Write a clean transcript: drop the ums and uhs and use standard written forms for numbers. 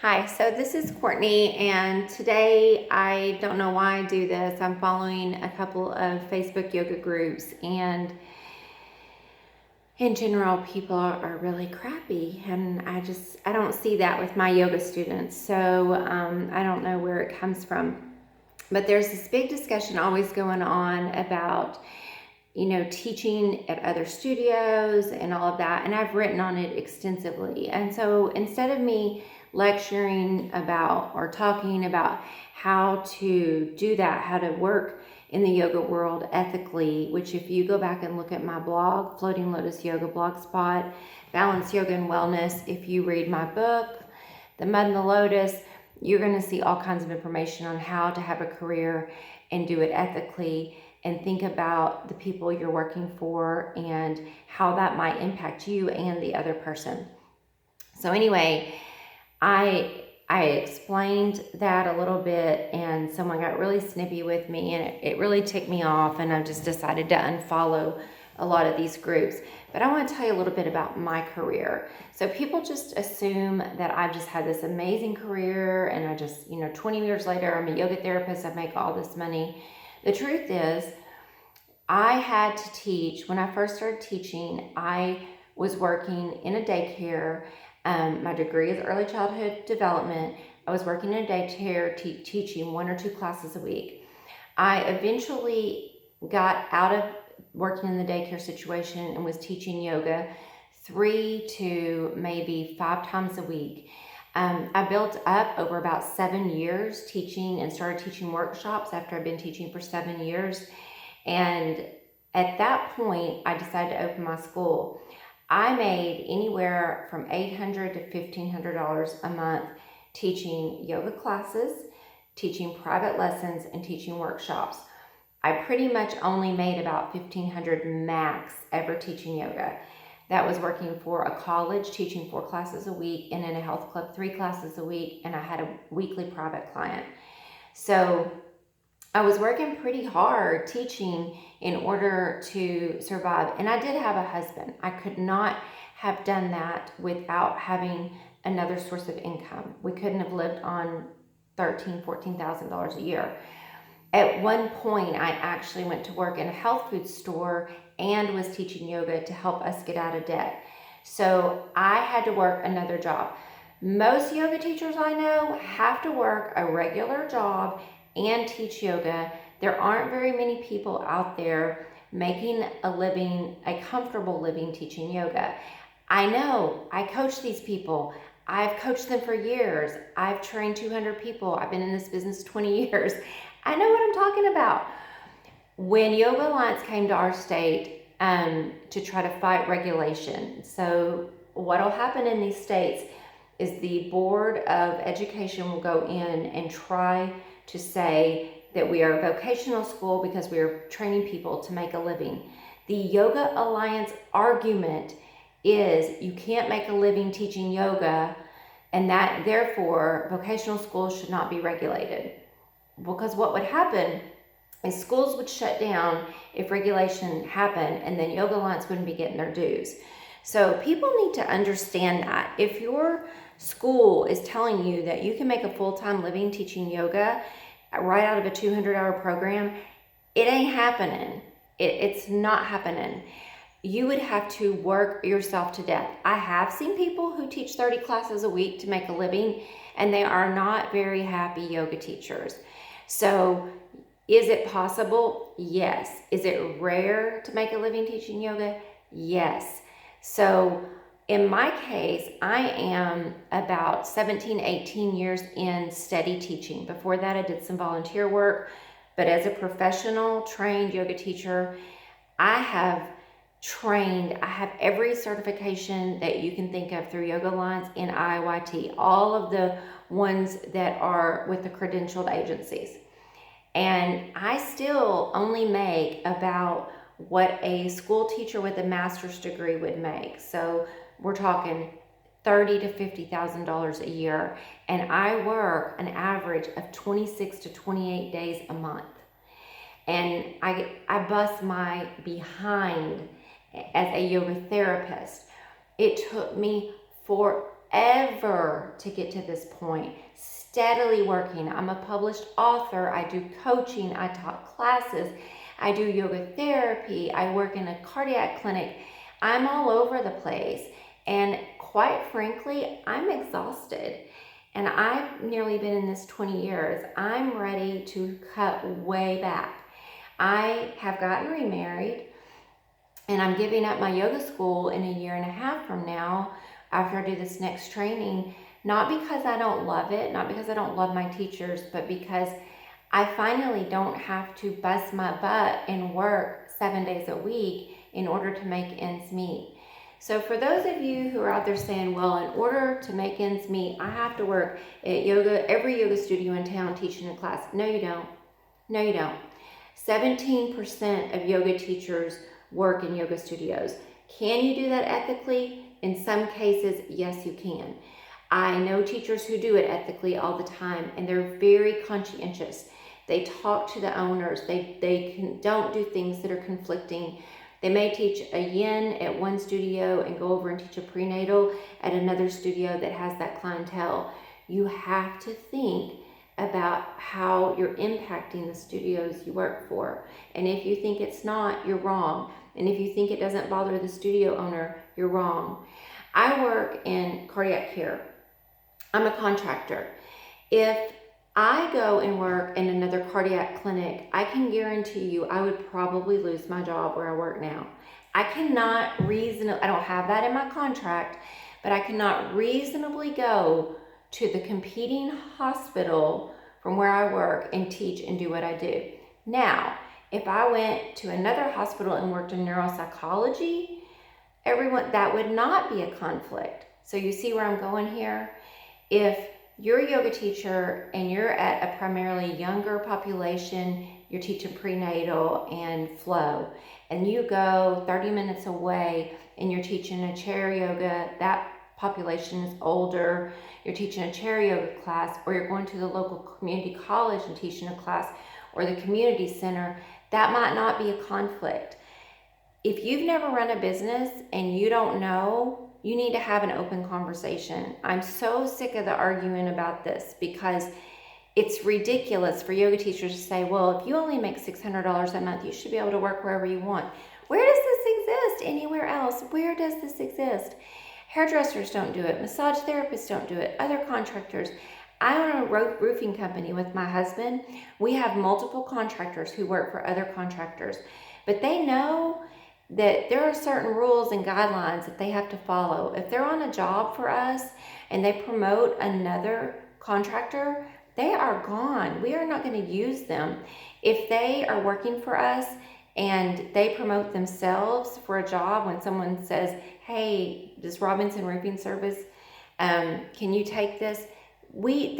Hi, so this is Courtney, and today I don't know why I do this. I'm following a couple of Facebook yoga groups, and in general, people are really crappy, and I don't see that with my yoga students. So I don't know where it comes from, but there's this big discussion always going on about teaching at other studios and all of that. And I've written on it extensively. And so instead of me lecturing about or talking about how to do that, how to work in the yoga world ethically, which if you go back and look at my blog, Floating Lotus Yoga Blogspot, Balance Yoga and Wellness, if you read my book, The Mud and the Lotus, you're going to see all kinds of information on how to have a career and do it ethically and think about the people you're working for and how that might impact you and the other person. So anyway, I explained that a little bit, and someone got really snippy with me, and it really ticked me off, and I just decided to unfollow a lot of these groups. But I want to tell you a little bit about my career. So people just assume that I've just had this amazing career, and I just, 20 years later, I'm a yoga therapist, I make all this money. The truth is, I had to teach. When I first started teaching, I was working in a daycare. My degree is early childhood development. I was working in a daycare teaching 1 or 2 classes a week. I eventually got out of working in the daycare situation and was teaching yoga 3 to maybe 5 times a week. I built up over about 7 years teaching and started teaching workshops after I'd been teaching for 7 years. And at that point, I decided to open my school. I made anywhere from $800 to $1,500 a month teaching yoga classes, teaching private lessons, and teaching workshops. I pretty much only made about $1,500 max ever teaching yoga. That was working for a college, teaching 4 classes a week, and in a health club 3 classes a week, and I had a weekly private client. So I was working pretty hard teaching in order to survive. And I did have a husband. I could not have done that without having another source of income. We couldn't have lived on $13,000, $14,000 a year. At one point, I actually went to work in a health food store and was teaching yoga to help us get out of debt. So I had to work another job. Most yoga teachers I know have to work a regular job and teach yoga. There aren't very many people out there making a living, a comfortable living teaching yoga. I know, I coach these people. I've coached them for years. I've trained 200 people. I've been in this business 20 years. I know what I'm talking about. When Yoga Alliance came to our state to try to fight regulation, so what'll happen in these states is the Board of Education will go in and try to say that we are a vocational school because we are training people to make a living. The Yoga Alliance argument is you can't make a living teaching yoga, and that therefore vocational schools should not be regulated. Because what would happen is schools would shut down if regulation happened, and then Yoga Alliance wouldn't be getting their dues. So people need to understand that. If your school is telling you that you can make a full-time living teaching yoga right out of a 200-hour program, it ain't happening. It's not happening. You would have to work yourself to death. I have seen people who teach 30 classes a week to make a living, and they are not very happy yoga teachers. So is it possible? Yes. Is it rare to make a living teaching yoga? Yes. So in my case, I am about 17, 18 years in steady teaching. Before that, I did some volunteer work, but as a professional trained yoga teacher, I have every certification that you can think of through Yoga Alliance and IYT, all of the ones that are with the credentialed agencies. And I still only make about what a school teacher with a master's degree would make. So we're talking $30,000 to $50,000 a year. And I work an average of 26 to 28 days a month. And I bust my behind as a yoga therapist. It took me forever to get to this point, steadily working. I'm a published author. I do coaching. I taught classes. I do yoga therapy. I work in a cardiac clinic. I'm all over the place. And quite frankly, I'm exhausted. And I've nearly been in this 20 years. I'm ready to cut way back. I have gotten remarried, and I'm giving up my yoga school in a year and a half from now after I do this next training, not because I don't love it, not because I don't love my teachers, but because I finally don't have to bust my butt and work 7 days a week in order to make ends meet. So for those of you who are out there saying, well, in order to make ends meet, I have to work at every yoga studio in town teaching a class. No, you don't. No, you don't. 17% of yoga teachers work in yoga studios. Can you do that ethically? In some cases, yes, you can. I know teachers who do it ethically all the time, and they're very conscientious. They talk to the owners. They don't do things that are conflicting. They may teach a yin at one studio and go over and teach a prenatal at another studio that has that clientele. You have to think about how you're impacting the studios you work for. And if you think it's not, you're wrong. And if you think it doesn't bother the studio owner, you're wrong. I work in cardiac care. I'm a contractor. If I go and work in another cardiac clinic, I can guarantee you I would probably lose my job where I work now. I don't have that in my contract, but I cannot reasonably go to the competing hospital from where I work and teach and do what I do. Now, if I went to another hospital and worked in neuropsychology, that would not be a conflict. So you see where I'm going here? If you're a yoga teacher and you're at a primarily younger population, you're teaching prenatal and flow, and you go 30 minutes away and you're teaching a chair yoga, that population is older, you're teaching a chair yoga class, or you're going to the local community college and teaching a class, or the community center, that might not be a conflict. If you've never run a business and you don't know, you need to have an open conversation. I'm so sick of the arguing about this because it's ridiculous for yoga teachers to say, well, if you only make $600 a month, you should be able to work wherever you want. Where does this exist anywhere else? Where does this exist? Hairdressers don't do it. Massage therapists don't do it. Other contractors. I own a roofing company with my husband. We have multiple contractors who work for other contractors, but they know that there are certain rules and guidelines that they have to follow. If they're on a job for us and they promote another contractor, they are gone. We are not going to use them. If they are working for us and they promote themselves for a job, when someone says, hey, this Robinson Roofing Service, can you take this? They're